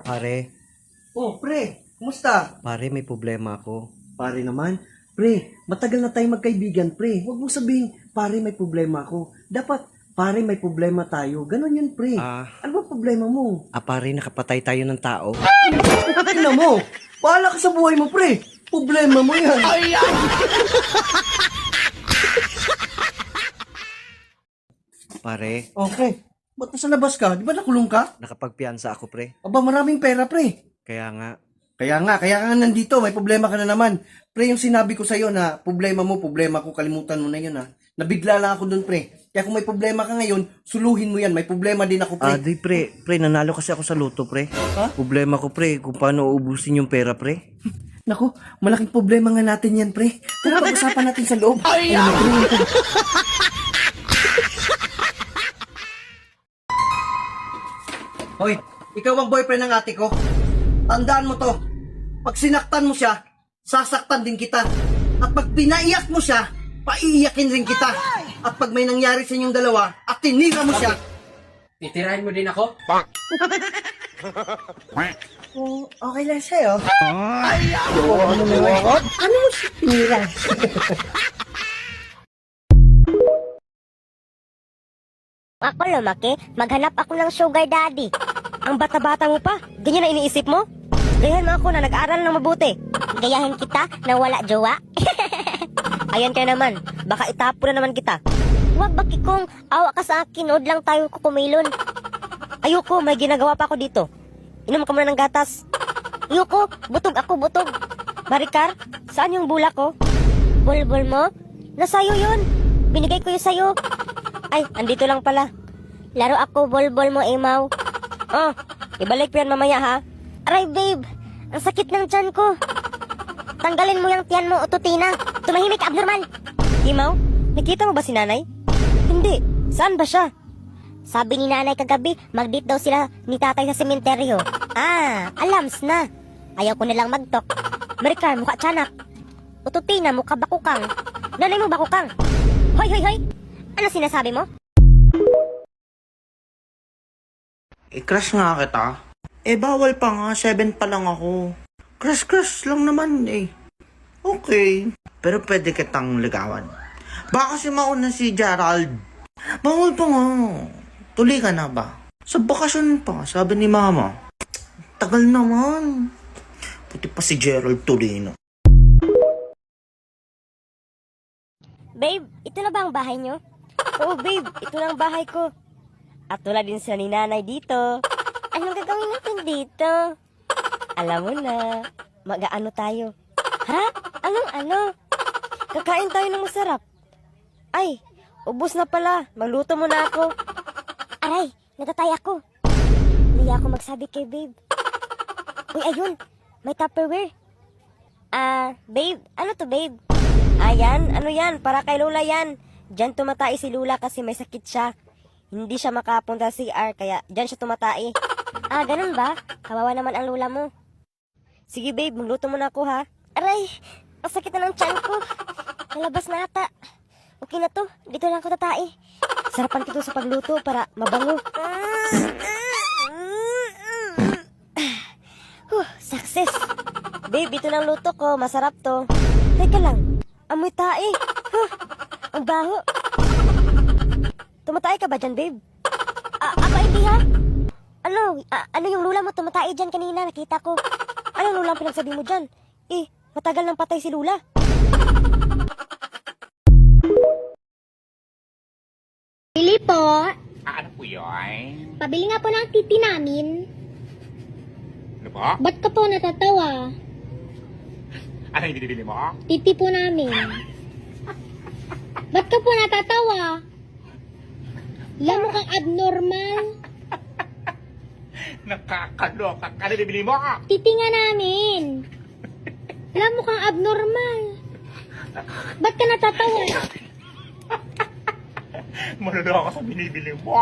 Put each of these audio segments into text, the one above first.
Pare, Oh, pre, kumusta? pare may problema ako. Pare naman, pre, matagal na tayong magkaibigan, pre. Huwag mo sabihin, pare, may problema ako. Dapat, pare, may problema tayo. Ganon yun, pre. Ano ba problema mo? Pare nakapatay tayo ng tao. Tingnan mo, bahala ka sa buhay mo, pre. Problema mo yan. Pare, Okay, ba't nasa labas ka? Di ba nakulong ka? nakapagpiansa ako pre. Aba, maraming pera, pre. Kaya nga, Kaya nga nandito, may problema ka na naman. Pre, yung sinabi ko sa'yo na problema mo, problema ko, kalimutan mo na yun, ha. Nabigla lang ako dun, pre. Kaya kung may problema ka ngayon, suluhin mo yan. May problema din ako, pre. di pre, nanalo kasi ako sa loto pre. Ha? Problema ko pre, kung paano uubusin yung pera pre. Naku, malaking problema nga natin yan, pre. Tara, pag-usapan natin sa loob. Ay, pre. Hoy, ikaw ang boyfriend ng ate ko. Tandaan mo to. Pag sinaktan mo siya, sasaktan din kita. At pag pinaiyak mo siya, paiiyakin rin kita. At pag may nangyari sa inyong dalawa, at tinira mo siya, Titirahin mo din ako? kung okay lang sa'yo. Ano mo siya tinira? Ako lumaki, maghanap ako ng sugar daddy. Ang bata-bata mo pa, ganyan na iniisip mo? Gayahin mo ako na nag-aral ng mabuti. Gayahin kita na wala jowa? Ayan ka naman, baka itapo na naman kita. Huwag baki kung awa ka sa akin, huwag lang tayo kukumilon. Ayoko, may ginagawa pa ako dito. Inom ka muna ng gatas. Ayoko, butog ako, butog. Maricar, saan yung bulak ko? Bulbul mo? Nasa'yo yun. Binigay ko yun sa'yo. Ay, andito lang pala. Laro ako, bolbol mo, Emaw. Oh, ibalik ko yan mamaya, ha? Aray, babe. Ang sakit ng tiyan ko. Tanggalin mo yung tiyan mo, ututina. Tumahimik ka, abnormal. Emaw, nakita mo ba si nanay? Hindi. Saan ba siya? Sabi ni nanay kagabi, mag-date daw sila ni tatay sa sementeryo. Ah, alams na. Ayaw ko nilang mag-talk. Maricar, mukha tiyanak. Ututina, mukha bakukang. Nanay mo bakukang. Hoy, hoy, hoy. Ano sinasabi mo? Crush nga kita. Bawal pa nga. 7 pa lang ako. Crush lang naman Okay. Pero pwede kitang ligawan. Baka kasi mauna si Gerald. Bawal pa nga. Tuloy ka na ba? Sa bakasyon pa, sabi ni mama. Tagal naman. Puti pa si Gerald Tolino. Babe, ito na ba ang bahay nyo? Oo, babe, ito na ang bahay ko. At wala din sa ni nanay dito. Anong gagawin natin dito? Alam mo na, mag-aano tayo. Ha? Anong ano? Kakain tayo ng masarap. Ay, ubos na pala. Magluto mo na ako. Aray, natatay ako. Hindi ako magsabi kay babe. Uy, ayun, may Tupperware. Babe, ano to babe? Ayan, ano yan? Para kay Lola yan. Diyan tumatai si Lola kasi may sakit siya. Hindi siya makapunta sa CR kaya diyan siya tumatai. Ganun ba? Kawawa naman ang Lola mo. Sige babe, magluto mo na ako ha. Aray, ang sakit na ng tiyan ko. Nalabas na ata. Okay na to, dito lang ako tatai. Sarapan ko to sa pagluto para mabango. Success. Babe, ito ng luto ko. Masarap to. Teka lang. Amoy tae. Ang baho. Tumatay ka ba dyan, babe? Ako hindi ha? Ano yung lula mo tumatay dyan kanina? Nakita ko. Anong lula ang pinagsabi mo dyan? Matagal nang patay si Lula. Bili po. Ano po yun? Pabili nga po ng titi namin. Ano po? Ba't ka po natatawa? Ano yung binibili mo? Titi po namin. Ba't ka po natatawa? Alam mo kang abnormal. Nakakaloka. Ano yung binibili mo? Titi nga namin. Alam mo kang abnormal. Ba't ka natatawa? Manuno ako sa binibili mo.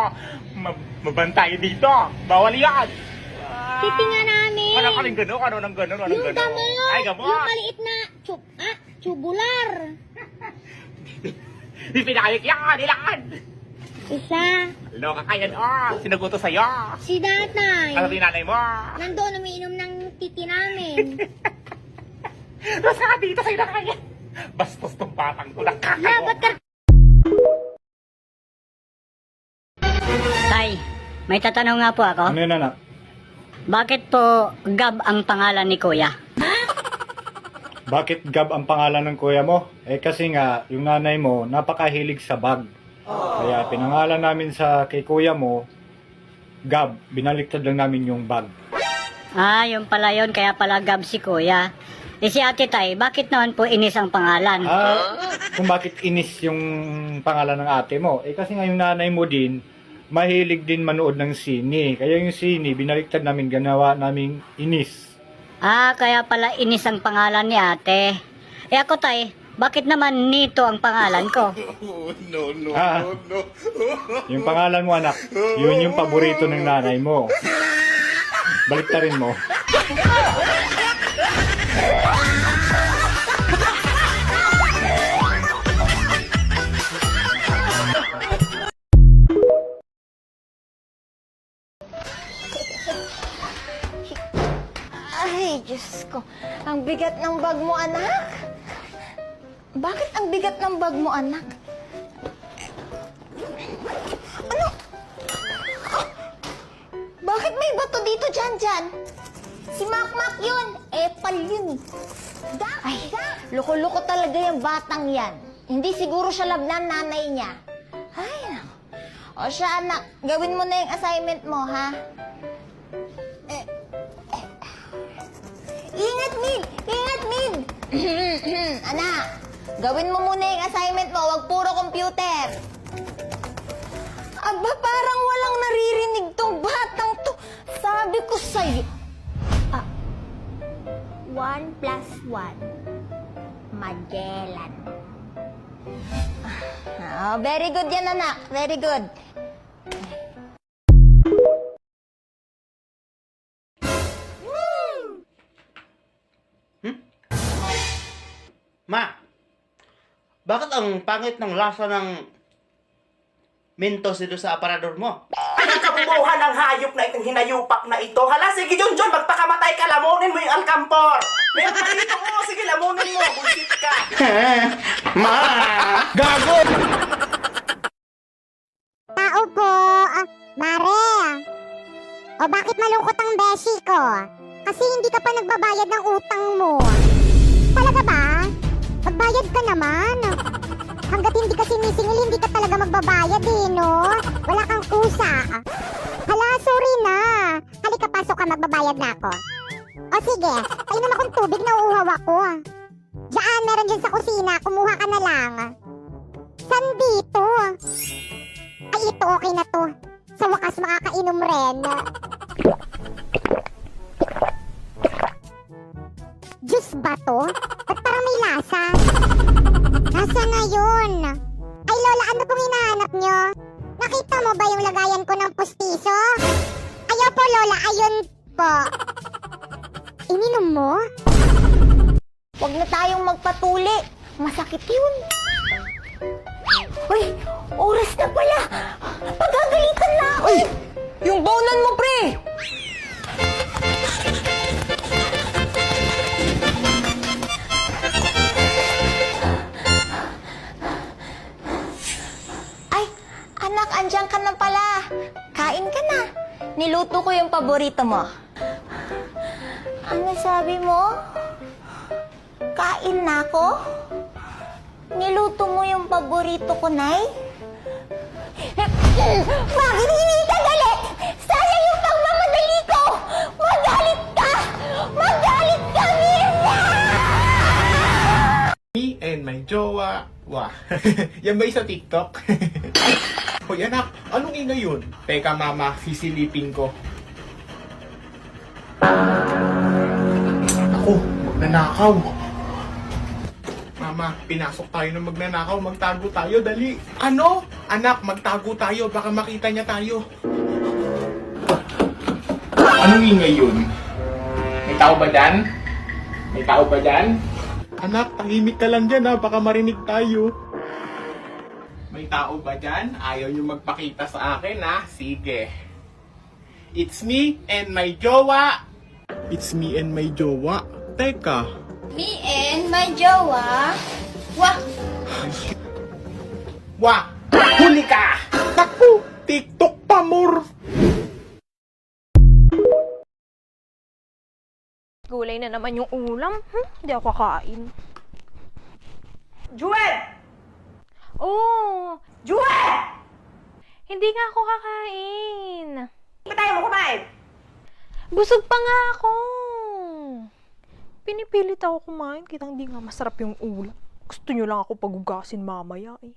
Mabantay dito. Bawal yan. Titi nga namin. Ano ka rin gano'n? Ano nang gano'n? Anong Yung gano'n? gamot. Ay, gamot. Yung maliit na tubular. Pinakayik yan. Ilan. Isa. Loka ka yan, sinagot ko sa'yo. Si tatay. Ano tinanay mo? Nandoon umiinom ng titi namin. Basta ka dito sa'yo na kaya. Bastos tong batang to, nakakayo. La, ba't ka... Tay, may tatanong nga po ako. Ano yun, anak? Bakit po Gab ang pangalan ni Kuya? Bakit Gab ang pangalan ng kuya mo? Eh kasi nga, yung nanay mo, napakahilig sa bag. Kaya pinangalan namin sa kay kuya mo, Gab, binaliktad lang namin yung bag. Ah, yung pala yun, kaya pala Gab si Kuya. Eh si Ate Tay, bakit naman po Inis ang pangalan? Kung bakit Inis yung pangalan ng ate mo? Eh kasi nga yung nanay mo din, mahilig din manood ng sine. Kaya yung sine, binaliktad namin, ganawa naming Inis. Ah, kaya pala Inis ang pangalan ni Ate. Eh ako Tay, bakit naman Nito ang pangalan ko? Yung pangalan mo, anak, yun yung paborito ng nanay mo. Baliktarin mo. Ay, Diyos ko. Ang bigat ng bag mo, anak. Bakit ang bigat ng bag mo, anak? Ano? Ah! Bakit may bato dito, Jan? Si Makmak yun. Epal yun. Ay, loko-loko talaga yung batang yan. Hindi siguro siya love ng nanay niya. Ay, naku. O siya, anak, gawin mo na yung assignment mo, ha? Ingat, Mid! Ingat, Mid! Anak, gawin mo muna yung assignment mo. Huwag puro computer. Aba, parang walang naririnig tong batang to. Sabi ko sa'yo. 1 plus 1. Magellan. Very good yan, anak. Very good. Ma, bakit ang pangit ng lasa ng Mentos dito sa aparador mo? Ay, kabubuhan ng hayop na itong hinayupak na ito. Hala, sige, John, magpakamatay ka. Lamunin mo yung alkampor. Meron pa dito ko. Sige, lamunin mo. Bullshit ka. Ma! Gago! Tao po, Mare. O bakit malungkot ang beshi ko? Kasi hindi ka pa nagbabayad ng utang mo. Talaga ba? Magbayad ka naman. Hanggat hindi ka sinisingil, hindi ka talaga magbabayad no? Wala kang kusa. Hala, sorry na. Halika, pasok ka, magbabayad na ako. O sige, painom akong tubig, nauuhaw ako. Diyan, meron dyan sa kusina, kumuha ka na lang. San dito? Ay, ito okay na to. Sa wakas makakainom rin. Juice ba to? Ba't parang may lasa? Nasa na yun? Ay Lola, ano pong hinahanap nyo? Nakita mo ba yung lagayan ko ng pustiso? Ayaw po Lola, ayun po. Ininom mo? Huwag na tayong magpatuli. Masakit yun. Uy, oras na pala. Pagagalitan na ako. Uy, yung bonan mo, pre. Ay, anak, andyan ka na pala. Kain ka na. Niluto ko yung paborito mo. Ano sabi mo? Kain na ako? Niluto mo yung paborito ko, Nay? Bakit hindi ka galit? Sayang yung pagmamadali ko! Magalit ka! Magalit ka, Mirna! Me and my jowa. Wah, yan ba yung sa TikTok? Hoy anak, anong ingay yun? Teka mama, sisilipin ko. Ako, magnanakaw. Mama, pinasok tayo ng magnanakaw. Magtago tayo, dali. Ano? Anak, magtago tayo. Baka makita niya tayo. Anong ingay yun? May tao ba dyan? May tao ba dyan? Anak, tahimik ka lang dyan ha. Baka marinig tayo. May tao ba dyan? Ayaw nyo magpakita sa akin, ha? Sige. It's me and my jowa. It's me and my jowa. Teka. Me and my jowa. Wah! Wah! Huli ka! Taku! TikTok pa, mor! Gulay na naman yung ulam. Hindi ako kakain. Jewel! Oh! Jewel! Hindi nga ako kakain. Ba't tayo mo kumain? Busog pa nga ako. Pinipilit ako kumain. Kitang di nga masarap yung ulam. Gusto nyo lang ako pagugasin mamaya eh.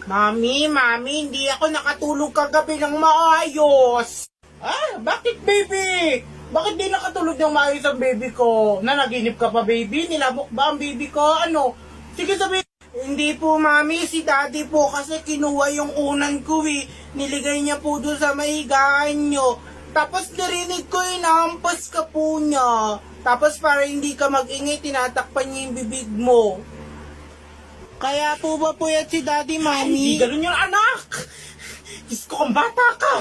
Mami, hindi ako nakatulog kagabi ng maayos. Ah, bakit baby? Bakit di nakatulog ng maayos ang baby ko? Nanaginip ka pa baby? Nilabok ba ang baby ko? Ano? Sige sabi. Hindi po mami, si daddy po kasi kinuha yung unan ko eh. Niligay niya po doon sa mahigaan nyo. Tapos narinig ko inaampas ka po niya. Tapos para hindi ka mag-ingay, tinatakpan niya yung bibig mo. Kaya po ba po yan si daddy, mami? Hindi ganun yung anak! Diyos ko, kung bata ka!